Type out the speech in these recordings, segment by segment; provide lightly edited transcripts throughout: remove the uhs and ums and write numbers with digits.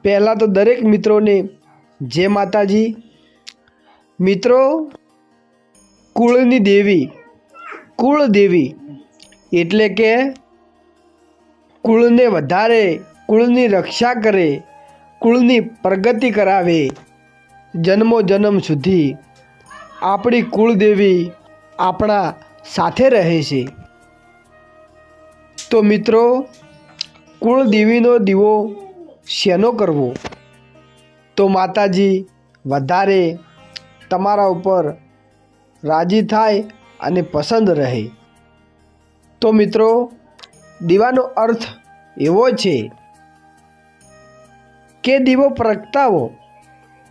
પહેલાં તો દરેક મિત્રોને જય માતાજી। મિત્રો, કુળની દેવી, કુળદેવી એટલે કે કુળને વધારે, કુળની રક્ષા કરે, કુળની પ્રગતિ કરાવે। જન્મો જન્મ સુધી આપણી કુળદેવી આપણા સાથે રહે છે। તો મિત્રો, કુળદેવીનો દીવો શેનો કરવો? તો માતાજી વધારે તમારા ઉપર રાજી થાય અને પસંદ રહે। તો મિત્રો, દીવાનો અર્થ એવો છે કે દીવો પ્રગટાવો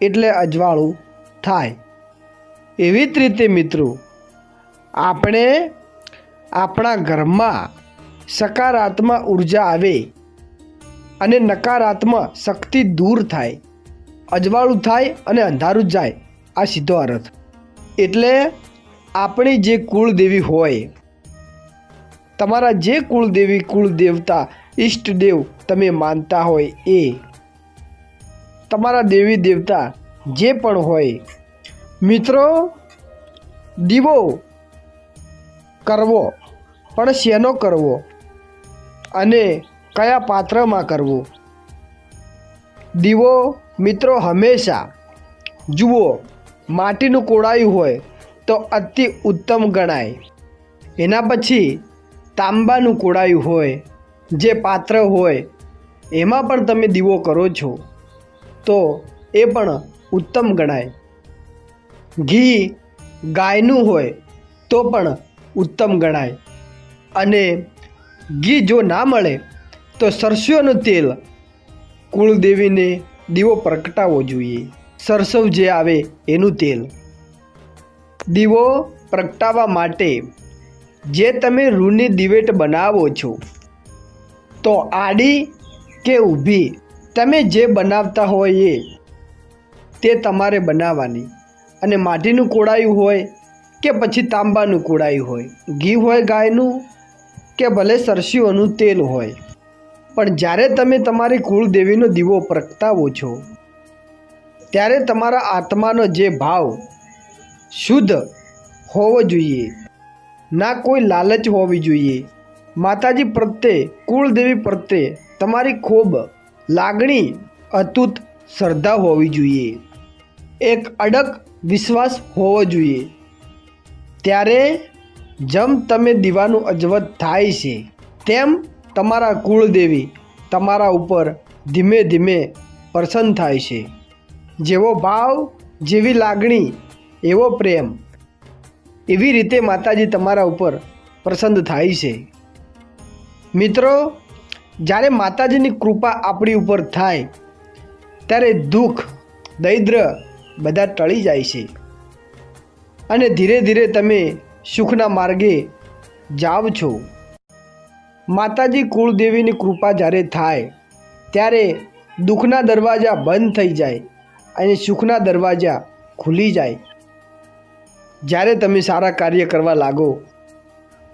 એટલે અજવાળું થાય। એવી જ રીતે મિત્રો, આપણે આપણા ઘરમાં સકારાત્મક ઉર્જા આવે અને નકારાત્મક શક્તિ દૂર થાય, અજવાળું થાય અને અંધારું જાય, આ સીધો અર્થ। એટલે આપણી જે કુળદેવી હોય, તમારા જે કુળદેવી, કુળદેવતા, ઈષ્ટદેવ તમે માનતા હોય એ, તમારા દેવી દેવતા જે પણ હોય, મિત્રો દીવો કરવો પણ શેનો કરવો અને કયા પાત્રમાં કરવો? દીવો મિત્રો હંમેશા જુઓ, માટીનું કોડાયું હોય તો અતિ ઉત્તમ ગણાય। એના પછી તાંબાનું કોડાયું હોય, જે પાત્ર હોય એમાં પણ તમે દીવો કરો છો તો એ પણ ઉત્તમ ગણાય। ઘી ગાયનું હોય તો પણ ઉત્તમ ગણાય। અને ઘી જો ના મળે તો સરસોનું તેલ કુળદેવીને દીવો પ્રગટાવવો જોઈએ। સરસવ જે આવે એનું તેલ દીવો પ્રગટાવવા માટે જે તમે રૂની દિવેટ બનાવો છો તો આડી કે ઊભી તમે જે બનાવતા હોય એ તે તમારે બનાવવાની। અને માટીનું કોડાયું હોય કે પછી તાંબાનું કોડાયું હોય, ઘી હોય ગાયનું કે ભલે સરસીઓનું તેલ હોય, પણ જ્યારે તમે તમારી કુળદેવીનો દીવો પ્રગટાવો છો ત્યારે તમારા આત્માનો જે ભાવ શુદ્ધ હોવો જોઈએ, ના કોઈ લાલચ હોવી જોઈએ। માતાજી પ્રત્યે, કુળદેવી પ્રત્યે તમારી ખૂબ લાગણી, અતૂટ શ્રદ્ધા હોવી જોઈએ, એક અડગ વિશ્વાસ હોવો જોઈએ। ત્યારે જેમ તમે દીવાનું અજવત થાય છે તેમ તમારા કુળદેવી તમારા ઉપર ધીમે ધીમે પ્રસન્ન થાય છે। જેવો ભાવ, જેવી લાગણી, એવો પ્રેમ, એવી રીતે માતાજી તમારા ઉપર પ્રસન્ન થાય છે। મિત્રો, જ્યારે માતાજીની કૃપા આપણી ઉપર થાય ત્યારે દુઃખ, દરિદ્ર બધા ટળી જાય છે અને ધીરે ધીરે તમે સુખના માર્ગે જાઓ છો। માતાજી કુળદેવીની કૃપા જ્યારે થાય ત્યારે દુઃખના દરવાજા બંધ થઈ જાય અને સુખના દરવાજા ખુલી જાય જ્યારે તમે સારા કાર્ય કરવા લાગો।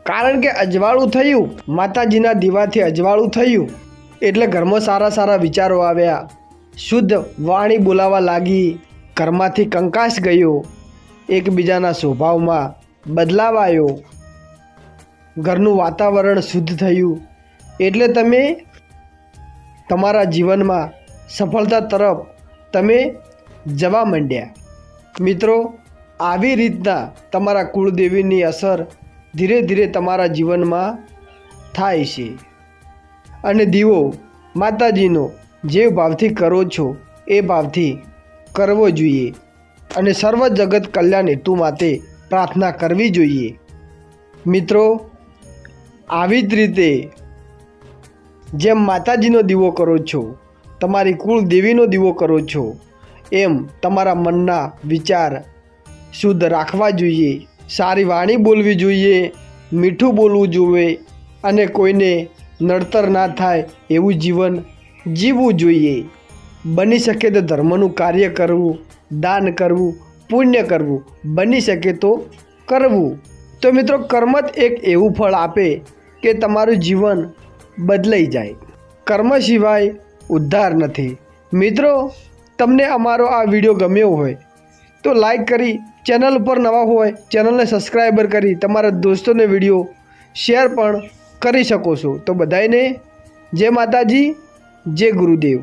કારણ કે અજવાળું થયું, માતાજીના દીવાથી અજવાળું થયું એટલે ઘરમાં સારા સારા વિચારો આવ્યા, શુદ્ધ વાણી બોલાવા લાગી, ઘરમાંથી કંકાસ ગયો, એકબીજાના સ્વભાવમાં બદલાવ આવ્યો, ઘરનું વાતાવરણ શુદ્ધ થયું એટલે તમે તમારા જીવનમાં સફળતા તરફ તમે જવા માંડ્યા। મિત્રો, આવી રીતના તમારા કુળદેવીની અસર ધીરે ધીરે તમારા જીવનમાં થાય છે અને દીવો માતાજીનો જે ભાવથી કરો છો એ ભાવથી કરવો જોઈએ અને સર્વ જગત કલ્યાણ હેતુ માટે પ્રાર્થના કરવી જોઈએ। મિત્રો, આવી જ રીતે જેમ માતાજીનો દીવો કરો છો, તમારી કુળદેવીનો દીવો કરો છો, એમ તમારા મનના વિચાર શુદ્ધ રાખવા જોઈએ, સારી વાણી બોલવી જોઈએ, મીઠું બોલવું જોઈએ અને કોઈને નડતર ના થાય એવું જીવન જીવવું જોઈએ। બની શકે તો ધર્મનું કાર્ય કરવું, દાન કરવું, પુણ્ય કરવું, બની શકે તો કરવું। તો મિત્રો, કર્મ જ એક એવું ફળ આપે કે તમારું જીવન બદલાઈ જાય। કર્મ સિવાય ઉદ્ધાર નથી। મિત્રો, તમને અમારો આ વિડીયો ગમ્યો હોય તો લાઈક કરી, ચેનલ પર નવા હોય ચેનલને સબસ્ક્રાઈબર કરી તમારા દોસ્તોને વિડીયો શેર પણ કરી શકો છો. તો બધાને જય માતાજી, જય ગુરુદેવ.